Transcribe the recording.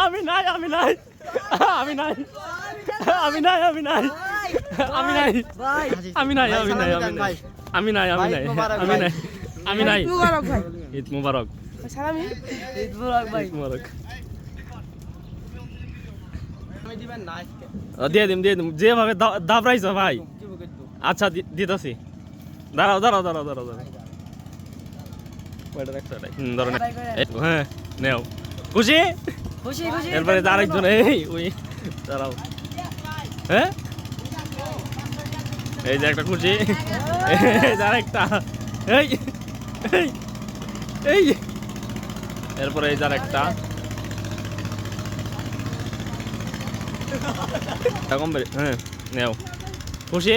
আমি নাই আমি নাই আমি নাই আমি নাই আমি নাই আমি নাই আমি নাই আমি নাই আমি নাই আমি নাই আমি নাই আমি নাই ঈদ মুবারক ঈদ মুবারক ভাই। ঈদ মুবারক দিয়ে দিম যেভাবে দাবরাইছো ভাই। আচ্ছা দিতেছি দাঁড়াও দাঁড়াও দাঁড়াও দাঁড়াও দাঁড়াও ধরো হ্যাঁ নেও খুশি খুশি খুশি। এরপরে আরেকজন এই ওই দাঁড়াও হ্যাঁ এই যে একটা খুশি এই যে আরেকটা এই এই এই এরপরে এই যে আরেকটা কম হ্যাঁ নেও খুশি